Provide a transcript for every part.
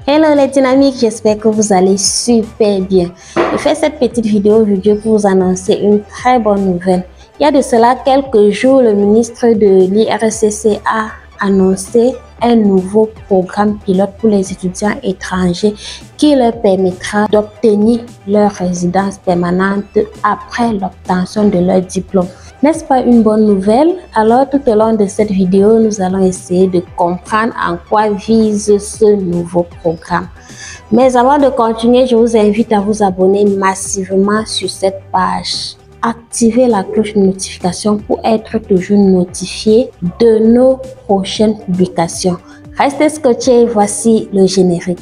Hello les dynamiques, j'espère que vous allez super bien. Je fais cette petite vidéo aujourd'hui pour vous annoncer une très bonne nouvelle. Il y a de cela quelques jours, le ministre de l'IRCC a annoncé un nouveau programme pilote pour les étudiants étrangers qui leur permettra d'obtenir leur résidence permanente après l'obtention de leur diplôme. N'est-ce pas une bonne nouvelle? Alors tout au long de cette vidéo, nous allons essayer de comprendre en quoi vise ce nouveau programme. Mais avant de continuer, je vous invite à vous abonner massivement sur cette page. Activez la cloche de notification pour être toujours notifié de nos prochaines publications. Restez scotchés et voici le générique.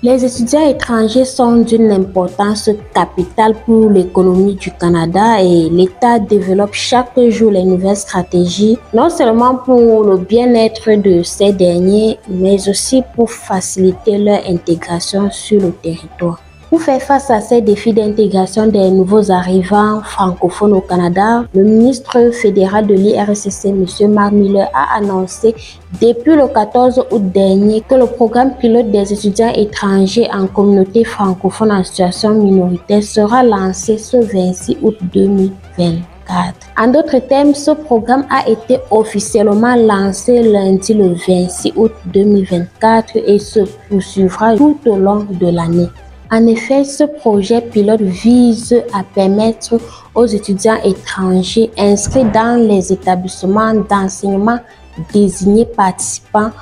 Les étudiants étrangers sont d'une importance capitale pour l'économie du Canada et l'État développe chaque jour les nouvelles stratégies, non seulement pour le bien-être de ces derniers, mais aussi pour faciliter leur intégration sur le territoire. Pour faire face à ces défis d'intégration des nouveaux arrivants francophones au Canada, le ministre fédéral de l'IRCC, M. Marc Miller, a annoncé depuis le 14 août dernier que le programme pilote des étudiants étrangers en communauté francophone en situation minoritaire sera lancé ce 26 août 2024. En d'autres termes, ce programme a été officiellement lancé lundi le 26 août 2024 et se poursuivra tout au long de l'année. En effet, ce projet pilote vise à permettre aux étudiants étrangers inscrits dans les établissements d'enseignement désignés participants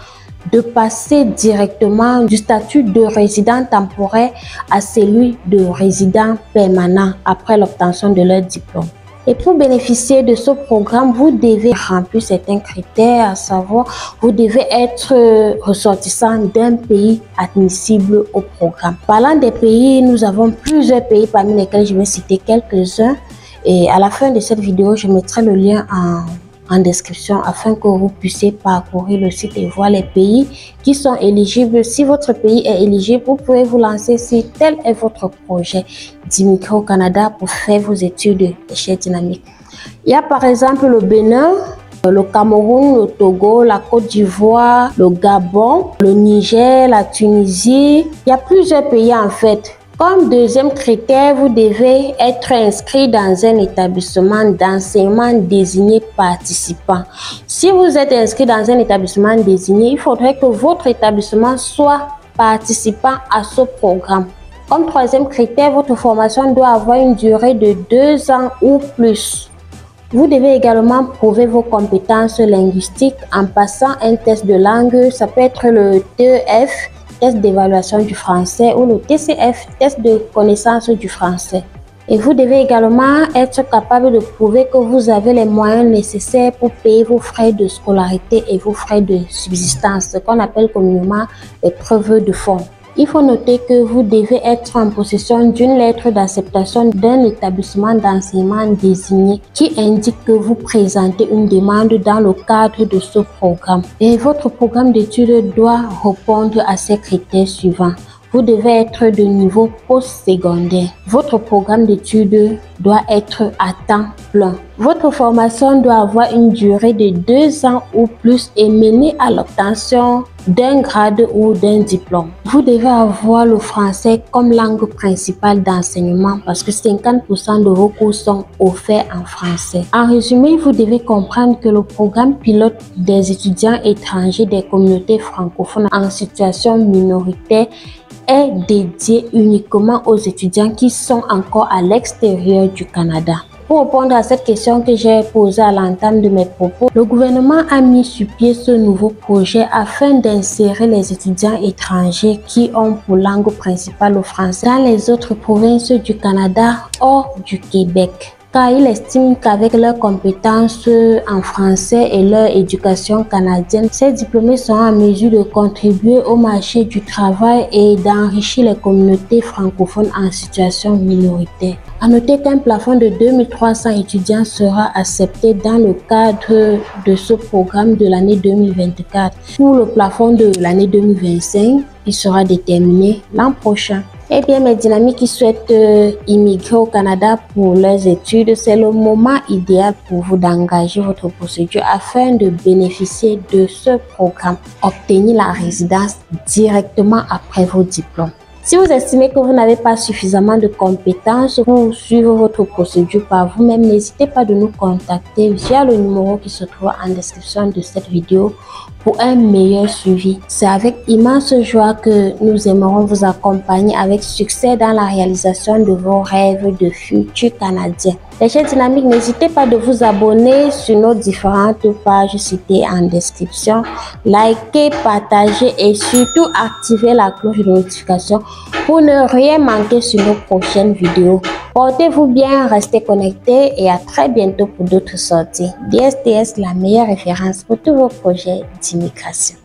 de passer directement du statut de résident temporaire à celui de résident permanent après l'obtention de leur diplôme. Et pour bénéficier de ce programme, vous devez remplir certains critères, à savoir, vous devez être ressortissant d'un pays admissible au programme. Parlant des pays, nous avons plusieurs pays parmi lesquels je vais citer quelques-uns. Et à la fin de cette vidéo, je mettrai le lien en description afin que vous puissiez parcourir le site et voir les pays qui sont éligibles. Si votre pays est éligible, vous pouvez vous lancer si tel est votre projet d'immigrer au Canada pour faire vos études d'échelle dynamique. Il y a par exemple le Bénin, le Cameroun, le Togo, la Côte d'Ivoire, le Gabon, le Niger, la Tunisie. Il y a plusieurs pays en fait. Comme deuxième critère, vous devez être inscrit dans un établissement d'enseignement désigné participant. Si vous êtes inscrit dans un établissement désigné, il faudrait que votre établissement soit participant à ce programme. Comme troisième critère, votre formation doit avoir une durée de 2 ans ou plus. Vous devez également prouver vos compétences linguistiques en passant un test de langue. Ça peut être le TEF, test d'évaluation du français, ou le TCF, test de connaissance du français. Et vous devez également être capable de prouver que vous avez les moyens nécessaires pour payer vos frais de scolarité et vos frais de subsistance, ce qu'on appelle communément les preuves de fonds. Il faut noter que vous devez être en possession d'une lettre d'acceptation d'un établissement d'enseignement désigné qui indique que vous présentez une demande dans le cadre de ce programme. Et votre programme d'études doit répondre à ces critères suivants. Vous devez être de niveau post-secondaire. Votre programme d'études doit être à temps plein. Votre formation doit avoir une durée de 2 ans ou plus et mener à l'obtention d'un grade ou d'un diplôme. Vous devez avoir le français comme langue principale d'enseignement parce que 50% de vos cours sont offerts en français. En résumé, vous devez comprendre que le programme pilote des étudiants étrangers des communautés francophones en situation minoritaire est dédié uniquement aux étudiants qui sont encore à l'extérieur du Canada. Pour répondre à cette question que j'ai posée à l'entame de mes propos, le gouvernement a mis sur pied ce nouveau projet afin d'insérer les étudiants étrangers qui ont pour langue principale le français dans les autres provinces du Canada hors du Québec. Car il estime qu'avec leurs compétences en français et leur éducation canadienne, ces diplômés seront en mesure de contribuer au marché du travail et d'enrichir les communautés francophones en situation minoritaire. À noter qu'un plafond de 2300 étudiants sera accepté dans le cadre de ce programme de l'année 2024. Pour le plafond de l'année 2025, il sera déterminé l'an prochain. Eh bien, mes dynamiques qui souhaitent immigrer au Canada pour leurs études, c'est le moment idéal pour vous d'engager votre procédure afin de bénéficier de ce programme. Obtenir la résidence directement après vos diplômes. Si vous estimez que vous n'avez pas suffisamment de compétences pour suivre votre procédure par vous-même, n'hésitez pas de nous contacter via le numéro qui se trouve en description de cette vidéo pour un meilleur suivi. C'est avec immense joie que nous aimerons vous accompagner avec succès dans la réalisation de vos rêves de futur Canadien. Les chers dynamiques, n'hésitez pas de vous abonner sur nos différentes pages citées en description. Likez, partagez et surtout activez la cloche de notification pour ne rien manquer sur nos prochaines vidéos. Portez-vous bien, restez connectés et à très bientôt pour d'autres sorties. DSTS, la meilleure référence pour tous vos projets d'immigration.